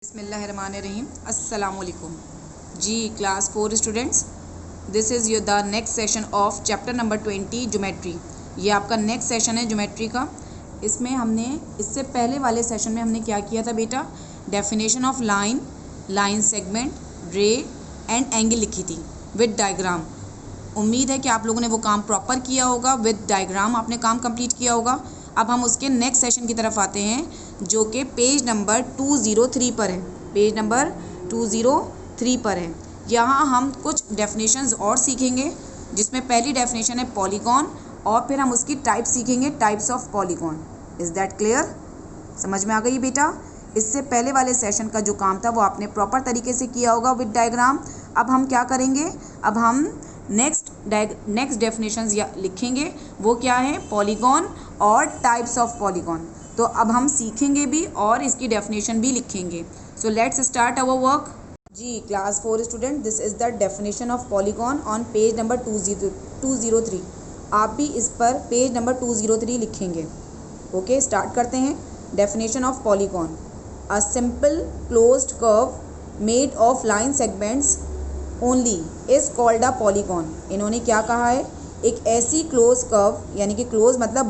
बिस्मिल्लाहिर्रहमानिर्रहीम अस्सलामुअलैकुम जी class 4 students, this is your the next session of chapter number 20 geometry. ये आपका नेक्स्ट सेशन है ज्योमेट्री का। इसमें हमने इससे पहले वाले सेशन में हमने क्या किया था बेटा, definition of line, line segment, रे एंड एंगल लिखी थी विद डायग्राम। उम्मीद है कि आप लोगों ने वो काम प्रॉपर किया होगा, विद डायग्राम आपने काम कंप्लीट किया होगा। अब हम उसके नेक्स्ट सेशन की तरफ आते हैं जो कि पेज नंबर 203 पर है। पेज नंबर 203 पर है। यहाँ हम कुछ डेफिनेशंस और सीखेंगे, जिसमें पहली डेफिनेशन है पॉलीगॉन, और फिर हम उसकी टाइप सीखेंगे, types of polygon. Is that clear? समझ में आ गई बेटा? इससे पहले वाले सेशन का जो काम था वो आपने प्रॉपर तरीके से किया होगा विद डायग्राम। अब हम क्या करेंगे, अब हम नेक्स्ट डेफिनेशंस लिखेंगे। वो क्या है, पॉलीगॉन और टाइप्स ऑफ पॉलीगॉन। तो अब हम सीखेंगे भी और इसकी डेफिनेशन भी लिखेंगे। So let's start our work. जी class 4 student, this is the definition of polygon on page number 203। आप भी इस पर पेज नंबर 203 लिखेंगे। ओके, स्टार्ट करते हैं। Definition of polygon: a simple closed curve made of line segments only is called a polygon. इन्होंने क्या कहा है, एक ऐसी क्लोज कर्व, यानी कि क्लोज मतलब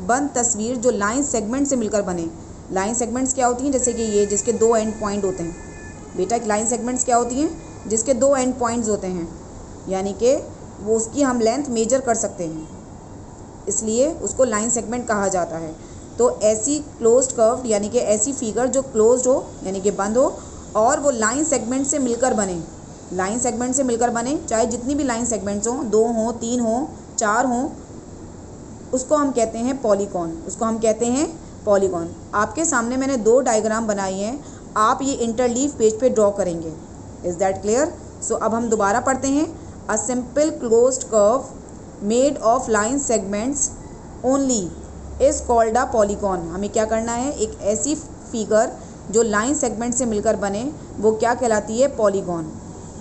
बंद तस्वीर जो लाइन सेगमेंट से मिलकर बने। लाइन सेगमेंट्स क्या होती हैं, जैसे कि ये जिसके दो एंड पॉइंट होते हैं। बेटा लाइन सेगमेंट्स क्या होती हैं, जिसके दो एंड पॉइंट्स होते हैं, यानी कि वो उसकी हम लेंथ मेजर कर सकते हैं, इसलिए उसको लाइन सेगमेंट कहा जाता है। तो ऐसी क्लोज्ड कर्व यानी कि ऐसी फिगर जो क्लोज्ड हो यानी कि बंद हो, और वो लाइन सेगमेंट से मिलकर बने। लाइन सेगमेंट से मिलकर बने, चाहे जितनी भी लाइन सेगमेंट्स हों, 2 हों, 3 हों, 4 हों, उसको हम कहते हैं पॉलीगॉन। उसको हम कहते हैं पॉलीगॉन। आपके सामने मैंने 2 डायग्राम बनाई हैं, आप ये इंटरलीव पेज पे ड्रॉ करेंगे। Is that clear? सो अब हम दोबारा पढ़ते हैं। A simple closed curve made of line segments only is called a polygon. हमें क्या करना है, एक ऐसी फिगर जो लाइन सेगमेंट से मिलकर बने, वो क्या कहलाती है, पॉलीगॉन।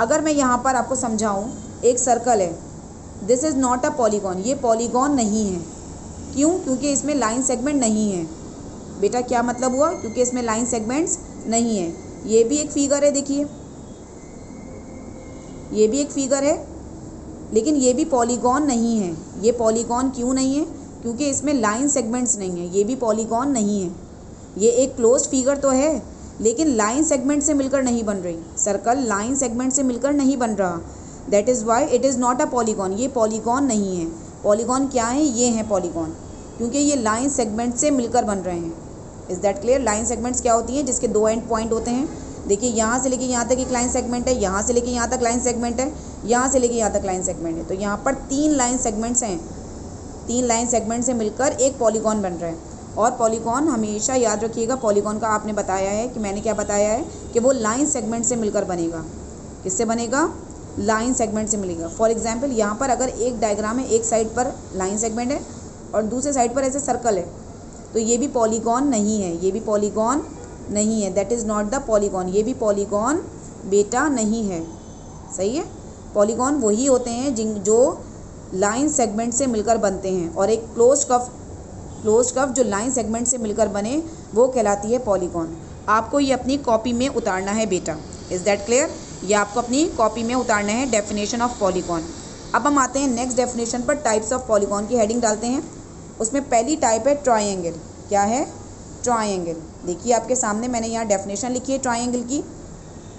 अगर मैं यहाँ पर आपको समझाऊँ, एक सर्कल है, this is not a polygon, ये पॉलीगॉन नहीं है। क्यों? क्योंकि इसमें लाइन सेगमेंट नहीं है। बेटा क्या मतलब हुआ, क्योंकि इसमें लाइन सेगमेंट्स नहीं है। ये भी एक फिगर है, देखिए ये भी एक फिगर है, लेकिन ये भी पॉलीगॉन नहीं है। ये पॉलीगॉन क्यों नहीं है? क्योंकि इसमें लाइन सेगमेंट्स नहीं है। ये भी पॉलीगॉन नहीं है। ये एक क्लोज्ड फिगर तो है, लेकिन लाइन सेगमेंट से मिलकर नहीं बन रही। सर्कल लाइन सेगमेंट से मिलकर नहीं बन रहा। That is why it is not a polygon. ये पॉलीगॉन नहीं है। पॉलीगॉन क्या है, ये हैं पॉलीगॉन, क्योंकि ये लाइन सेगमेंट से मिलकर बन रहे हैं। Is that clear? Line segments क्या होती हैं, जिसके 2 एंड पॉइंट होते हैं। देखिए यहाँ से लेके यहाँ तक एक लाइन सेगमेंट है, यहाँ से लेके यहाँ तक लाइन सेगमेंट है, यहाँ से लेके यहाँ तक लाइन सेगमेंट है। तो यहाँ पर 3 लाइन सेगमेंट्स हैं। 3 लाइन सेगमेंट से मिलकर एक पॉलीगॉन बन रहा है। और पॉलीगॉन हमेशा याद रखिएगा, पॉलीगॉन का आपने बताया है कि मैंने क्या बताया है, कि वो लाइन सेगमेंट से मिलकर बनेगा। किससे बनेगा? लाइन सेगमेंट से मिलेगा। फॉर एग्जांपल यहाँ पर अगर एक डायग्राम है, एक साइड पर लाइन सेगमेंट है और दूसरे साइड पर ऐसे सर्कल है, तो ये भी पॉलीगॉन नहीं है। ये भी पॉलीगॉन नहीं है। That is not the polygon. ये भी पॉलीगॉन बेटा नहीं है। सही है? पॉलीगॉन वही होते हैं जो लाइन सेगमेंट से मिलकर बनते हैं, और एक क्लोज्ड कर्व जो लाइन सेगमेंट से मिलकर बने, वो कहलाती है पॉलीगॉन। आपको ये अपनी कॉपी में उतारना है बेटा। Is that clear? ये आपको अपनी कॉपी में उतारना है, डेफिनेशन ऑफ पॉलीगॉन। अब हम आते हैं नेक्स्ट डेफिनेशन पर। टाइप्स ऑफ पॉलीगॉन की हेडिंग डालते हैं। उसमें पहली टाइप है ट्राइंगल। क्या है? ट्राइंगल। देखिए आपके सामने मैंने यहाँ डेफिनेशन लिखी है ट्राइंगल की।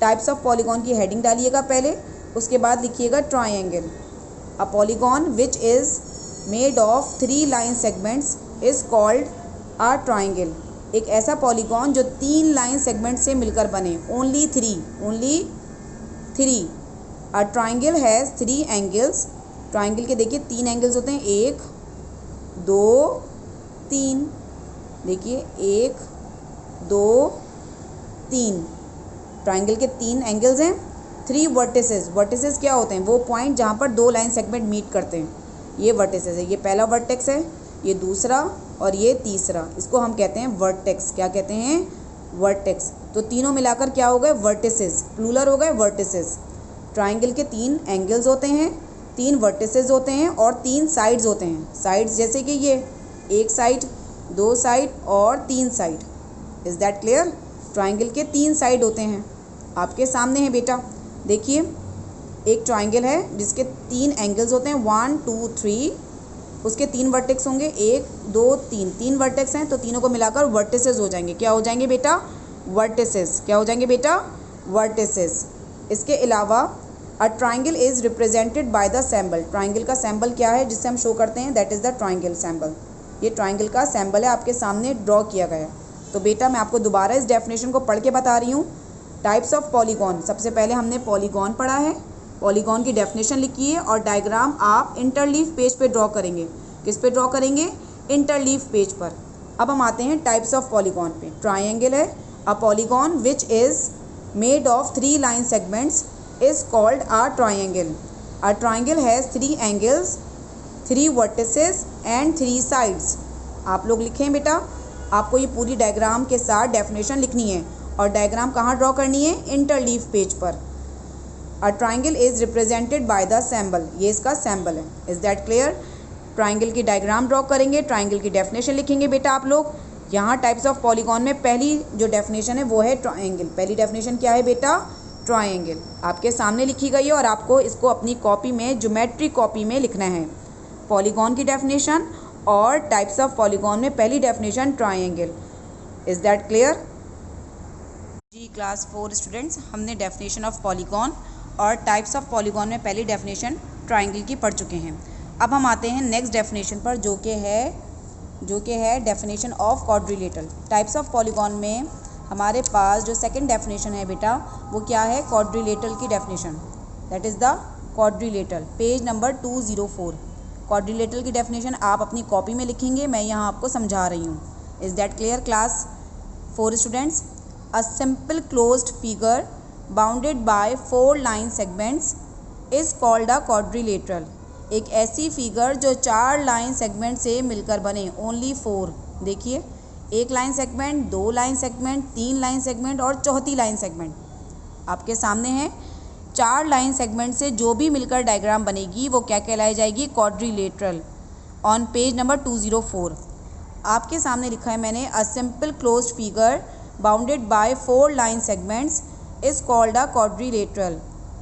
टाइप्स ऑफ पॉलीगॉन की हेडिंग डालिएगा पहले, उसके बाद लिखिएगा triangle. A polygon which is made of 3 line segments is called a triangle. एक ऐसा पॉलीगॉन जो 3 लाइन सेगमेंट से मिलकर बने। Only three. A triangle has 3 angles. Triangle के देखिए 3 एंगल्स होते हैं, 1 2 3। देखिए 1 2 3। ट्राइंगल के 3 एंगल्स हैं। 3 वर्टिसेस। वर्टिसेस क्या होते हैं? वो पॉइंट जहाँ पर 2 लाइन सेगमेंट मीट करते हैं, ये वर्टिसेस है। ये पहला वर्टेक्स है, ये दूसरा और ये तीसरा। इसको हम कहते हैं वर्टेक्स। क्या कहते हैं? वर्टेक्स। तो तीनों मिलाकर क्या हो गए? वर्टिसेस। प्लूरल हो गए वर्टिसेस। ट्राइंगल के 3 एंगल्स होते हैं, 3 वर्टिसेस होते हैं और 3 साइड्स होते हैं। साइड्स जैसे कि ये एक साइड, 2 साइड और 3 side. Is that clear? Triangle के 3 साइड होते हैं, आपके सामने है बेटा। देखिए एक ट्राइंगल है जिसके 3 एंगल्स होते हैं, 1 2 3, उसके 3 वर्टेक्स होंगे, 1 2 3, 3 वर्टेक्स हैं, तो तीनों को मिलाकर वर्टिसेस हो जाएंगे। क्या हो जाएंगे बेटा? वर्टिसेस। क्या हो जाएंगे बेटा? वर्टिसेस। इसके अलावा a triangle is represented by the symbol. Triangle का सिंबल क्या है जिससे हम शो करते हैं? That is the triangle symbol. ये ट्राइंगल का सिंबल है, आपके सामने ड्रॉ किया गया। तो बेटा मैं आपको दोबारा इस डेफिनेशन को पढ़ के बता रही हूँ। टाइप्स ऑफ पॉलीगॉन, सबसे पहले हमने पॉलीगॉन पढ़ा है, पॉलीगॉन की डेफिनेशन लिखी है और डायग्राम आप इंटरलीफ पेज पे ड्रॉ करेंगे। किस पे ड्रॉ करेंगे? इंटरलीफ पेज पर। अब हम आते हैं टाइप्स ऑफ पॉलीगॉन पे। ट्राइंगल है a polygon which is made of 3 line segments is called a triangle. A triangle has 3 angles, 3 vertices and 3 sides. आप लोग लिखें बेटा, आपको ये पूरी डायग्राम के साथ डेफिनेशन लिखनी है और डायग्राम कहाँ ड्रॉ करनी है? इंटरलीफ पेज पर। A triangle is represented by the symbol, ये इसका सिंबल है। Is that clear? ट्राइंगल की डायग्राम ड्रॉ करेंगे, ट्राइंगल की डेफिनेशन लिखेंगे बेटा आप लोग। यहाँ टाइप्स ऑफ पॉलीगॉन में पहली जो डेफिनेशन है वो है ट्राइंगल। पहली डेफिनेशन क्या है बेटा? ट्राइंगल। आपके सामने लिखी गई है और आपको इसको अपनी कॉपी में, ज्योमेट्री कॉपी में लिखना है। पॉलीगॉन की डेफिनेशन और टाइप्स ऑफ पॉलीगॉन में पहली definition triangle. Is that clear? जी क्लास 4 स्टूडेंट्स, हमने डेफिनेशन ऑफ पॉलीगॉन और टाइप्स ऑफ पॉलीगॉन में पहली डेफिनेशन ट्राइंगल की पढ़ चुके हैं। अब हम आते हैं नेक्स्ट डेफिनेशन पर जो कि है definition of quadrilateral. Types of polygon में हमारे पास जो सेकंड डेफिनेशन है बेटा वो क्या है? क्वाड्रिलेटरल की definition. That is the quadrilateral, page number 204। Quadrilateral की डेफिनेशन आप अपनी कॉपी में लिखेंगे, मैं यहाँ आपको समझा रही हूँ। Is that clear class 4 students? A simple closed figure bounded by 4 line segments is called a quadrilateral. एक ऐसी फिगर जो 4 लाइन सेगमेंट से मिलकर बने, ओनली 4। देखिए 1 line segment, 2 line segment, 3 line segment और चौथी लाइन सेगमेंट आपके सामने है। 4 लाइन सेगमेंट से जो भी मिलकर डायग्राम बनेगी वो क्या कहलाई जाएगी? क्वाड्रिलेटरल। ऑन पेज नंबर 204 आपके सामने लिखा है मैंने, अ simple closed figure bounded by 4 line segments is called a quadrilateral.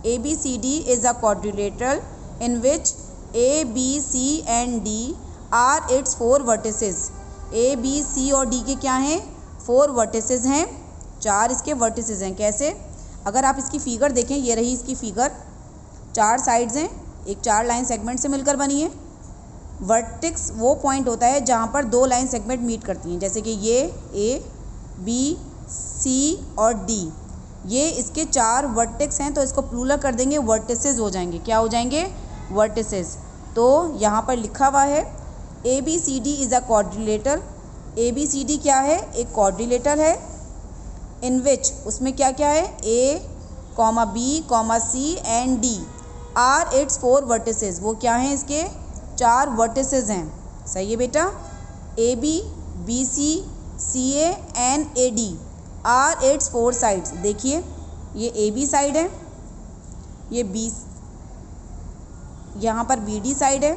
ABCD is a quadrilateral in which A, B, C and D are its 4 vertices. A, B, C और D के क्या हैं? 4 vertices हैं, 4 इसके vertices हैं। कैसे? अगर आप इसकी फिगर देखें, ये रही इसकी फिगर, 4 साइड्स हैं, एक 4 लाइन सेगमेंट से मिलकर बनी है। वर्टिक्स वो पॉइंट होता है जहाँ पर 2 लाइन सेगमेंट मीट करती हैं, जैसे कि ये A, B, C और D, ये इसके 4 वर्टेक्स हैं, तो इसको प्लूरल कर देंगे, वर्टिसेस हो जाएंगे। क्या हो जाएंगे? वर्टिसेस। तो यहाँ पर लिखा हुआ है ABCD is a quadrilateral. ABCD क्या है? एक क्वाड्रिलेटरल है। इन विच, उसमें क्या क्या है? A, B, C and D are its 4 vertices. वो क्या हैं? इसके 4 वर्टिसेस हैं। सही है बेटा? AB, BC, CA and AD are its 4 sides. देखिए ये AB साइड है, ये B, यहाँ पर BD साइड है,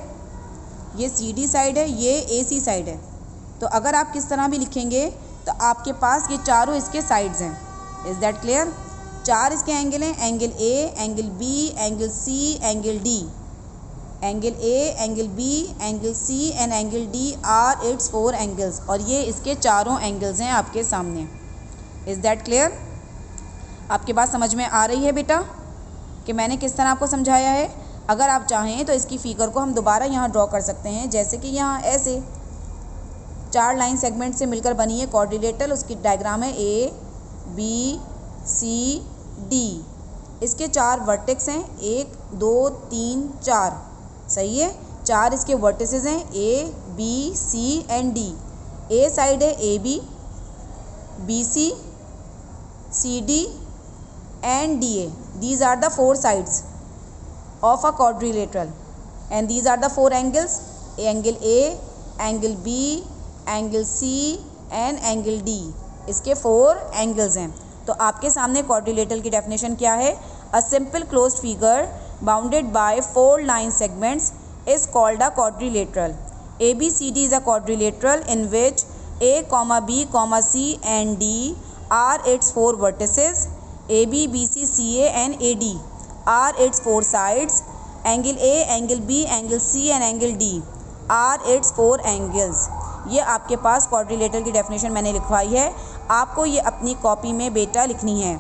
ये CD साइड है, ये AC साइड है। तो अगर आप किस तरह भी लिखेंगे तो आपके पास ये चारों इसके साइड्स हैं। Is that clear? 4 इसके एंगल हैं, angle A, angle B, angle C, angle D। Angle A, angle B, angle C and angle D are its 4 angles, और ये इसके चारों एंगल्स हैं आपके सामने। Is that clear? आपके बात समझ में आ रही है बेटा कि मैंने किस तरह आपको समझाया है? अगर आप चाहें तो इसकी फिगर को हम दोबारा यहाँ ड्रॉ कर सकते हैं, जैसे कि यहाँ ऐसे 4 लाइन सेगमेंट से मिलकर बनी है क्वाड्रिलेटरल। उसकी डायग्राम है A, B, C, D। इसके 4 वर्टेक्स हैं, 1 2 3 4। सही है? 4 इसके वर्टिसेस हैं, A, B, C and D। A side है AB, BC, CD and DA. These are the 4 sides of a quadrilateral and these are the 4 angles, angle A, angle B, angle C and angle D. इसके 4 angles हैं। तो आपके सामने quadrilateral की definition क्या है? A simple closed figure bounded by 4 line segments is called a quadrilateral. ABCD is a quadrilateral in which A, B, C and D are its 4 vertices, A B B C C A and A D are its 4 sides, angle A, angle B, angle C and angle D are its 4 angles. ये आपके पास quadrilateral की definition मैंने लिखवाई है, आपको ये अपनी copy में बेटा लिखनी है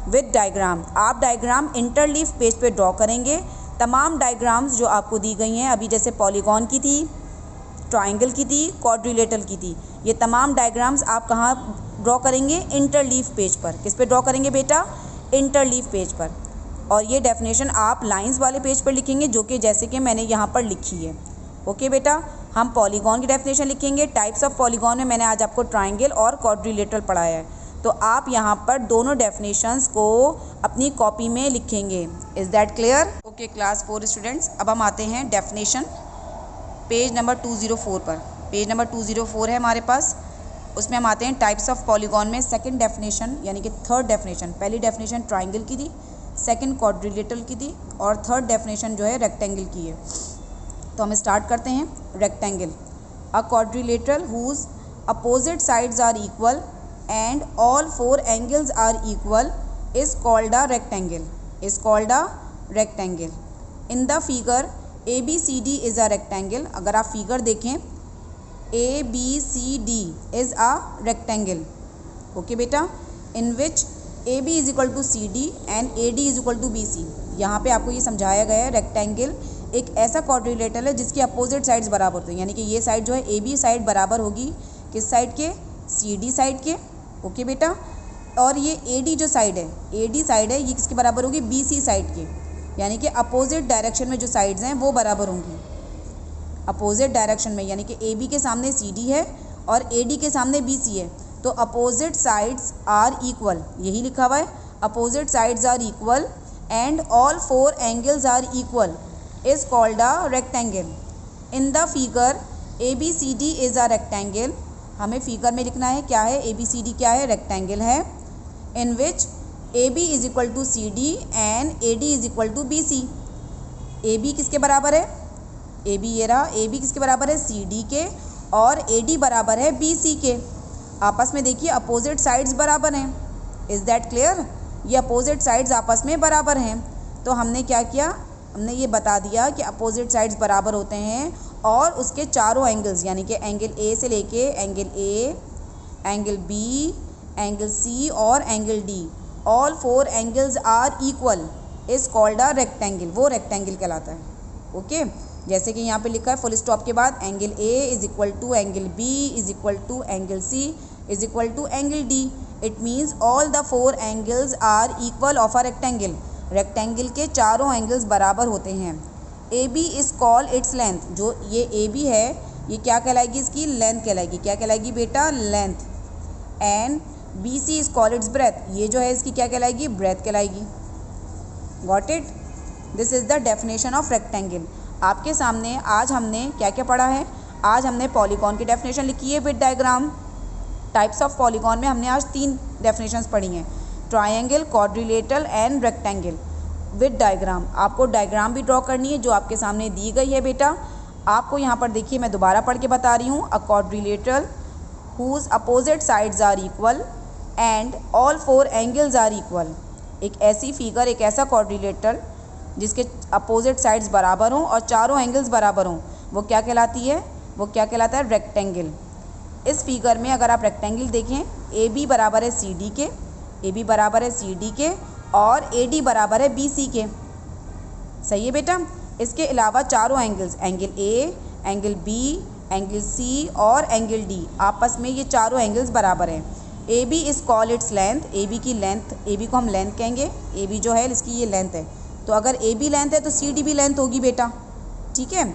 विद डायग्राम। आप डायग्राम इंटरलीफ पेज पे ड्रॉ करेंगे। तमाम डायग्राम्स जो आपको दी गई हैं अभी, जैसे पॉलीगॉन की थी, ट्राइंगल की थी, क्वाड्रिलेटरल की थी, ये तमाम डायग्राम्स आप कहाँ ड्रॉ करेंगे? इंटरलीफ पेज पर। किस पे ड्रॉ करेंगे बेटा? इंटरलीफ पेज पर। और ये डेफिनेशन आप लाइंस वाले पेज पर लिखेंगे, जो कि जैसे कि मैंने यहाँ पर लिखी है। ओके बेटा, हम पॉलीगॉन की डेफिनेशन लिखेंगे। टाइप्स ऑफ पॉलीगॉन में मैंने आज आपको ट्राइंगल और क्वाड्रिलेटरल पढ़ाया है, तो आप यहाँ पर दोनों डेफिनेशंस को अपनी कॉपी में लिखेंगे। Is that clear? Okay class 4 students, अब हम आते हैं डेफिनेशन पेज नंबर 204 पर। पेज नंबर 204 है हमारे पास, उसमें हम आते हैं टाइप्स ऑफ पॉलीगॉन में सेकंड डेफिनेशन यानी कि थर्ड डेफिनेशन। पहली डेफिनेशन ट्राइंगल की थी, सेकंड क्वाड्रिलेटरल की थी और थर्ड डेफिनेशन जो है रेक्टेंगल की है। तो हम स्टार्ट करते हैं। Rectangle, a quadrilateral whose opposite sides are equal and all 4 angles are equal is called a rectangle, is called a rectangle. In the figure ABCD is a rectangle. अगर आप फिगर देखें ABCD is a rectangle. Okay बेटा, in which AB is equal to CD and AD is equal to BC. यहाँ पे आपको ये समझाया गया है रेक्टेंगल एक ऐसा क्वाड्रिलेटरल है जिसकी अपोजिट साइड्स बराबर होती हैं, यानी कि ये साइड जो है AB साइड बराबर होगी किस साइड के? CD साइड के। ओके बेटा, और ये AD जो साइड है, AD साइड है, ये किसके बराबर होगी? BC साइड के, यानी कि अपोजिट डायरेक्शन में जो साइड्स हैं वो बराबर होंगी। अपोजिट डायरेक्शन में, यानी कि AB के सामने CD है और AD के सामने BC है, तो अपोजिट साइड्स आर इक्वल, यही लिखा हुआ है, opposite sides are equal and all 4 angles are equal is called a rectangle. In the figure ABCD is a rectangle. हमें फिगर में लिखना है क्या है? ABCD क्या है? रेक्टेंगल है। In which AB is equal to CD and AD is equal to BC। AB किसके बराबर है? AB ये रहा, AB किसके बराबर है? CD के, और AD बराबर है BC के। आपस में देखिए अपोजिट साइड्स बराबर हैं। Is that clear? ये अपोजिट साइड्स आपस में बराबर हैं, तो हमने क्या किया? हमने ये बता दिया कि अपोजिट साइड्स बराबर होते हैं और उसके चारों एंगल्स, यानी कि एंगल A से लेके angle A, angle B, angle C और angle D, all 4 angles are equal is called a rectangle. वो रेक्टेंगल कहलाता है। ओके, जैसे कि यहाँ पे लिखा है फुल स्टॉप के बाद angle A is equal to angle B is equal to angle C is equal to angle D। It means all the 4 angles are equal of a rectangle. Rectangle के चारों एंगल्स बराबर होते हैं। AB is call its length, जो ये AB है ये क्या कहलाएगी? इसकी लेंथ कहलाएगी। क्या कहलाएगी बेटा? Length. And BC is call its breath, ये जो है इसकी क्या कहलाएगी? ब्रेथ कहलाएगी। Got it? This is the definition of rectangle. आपके सामने आज हमने क्या क्या पढ़ा है? आज हमने पॉलीगॉन की डेफिनेशन लिखी है with diagram. Types of polygon में हमने आज 3 डेफिनेशंस पढ़ी हैं, triangle, quadrilateral and rectangle with diagram. आपको डायग्राम भी ड्रॉ करनी है जो आपके सामने दी गई है बेटा। आपको यहाँ पर देखिए मैं दोबारा पढ़ के बता रही हूँ। A quadrilateral whose opposite sides are equal and all 4 angles are equal. एक ऐसी फिगर, एक ऐसा क्वाड्रिलेटरल जिसके अपोजिट साइड्स बराबर हों और चारों एंगल्स बराबर हों, वो क्या कहलाती है? वो क्या कहलाता है? रेक्टेंगल। इस फिगर में अगर आप रेक्टेंगल देखें, AB बराबर है CD के, AB बराबर है CD के और AD बराबर है BC के। सही है बेटा? इसके अलावा चारों angles, angle A, angle B, angle C और एंगल D, आपस में ये चारों एंगल्स बराबर हैं। AB is call its length, AB की लेंथ, AB को हम लेंथ कहेंगे, AB जो है इसकी ये लेंथ है, तो अगर AB लेंथ है तो CD भी लेंथ होगी बेटा। ठीक है,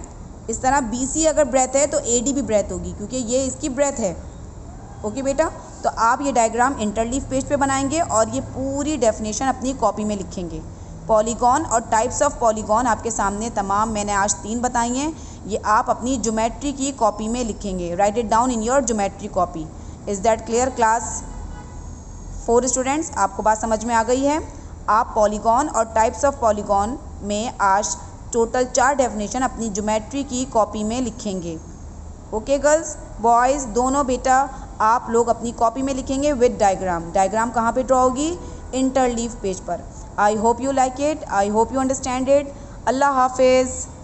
इस तरह BC अगर ब्रेथ है तो AD भी ब्रेथ होगी, क्योंकि ये इसकी ब्रेथ है। ओके बेटा, तो आप ये डायग्राम इंटरलीफ पेज पे बनाएंगे और ये पूरी डेफिनेशन अपनी कॉपी में लिखेंगे। पॉलीगॉन और टाइप्स ऑफ पॉलीगॉन आपके सामने तमाम मैंने आज 3 बताई हैं, ये आप अपनी ज्योमेट्री की कॉपी में लिखेंगे। Right it down in your geometry copy. Is that clear class 4 students? आपको बात समझ में आ गई है? आप पॉलीगॉन और टाइप्स ऑफ पॉलीगॉन में आज टोटल 4 डेफिनेशन अपनी ज्योमेट्री की कॉपी में लिखेंगे। ओके गर्ल्स, बॉयज़ दोनों बेटा आप लोग अपनी कॉपी में लिखेंगे विद डायग्राम। डायग्राम कहाँ पे ड्रॉ होगी? इंटरलीफ पेज पर। I hope you like it, I hope you understand it. अल्लाह हाफिज़।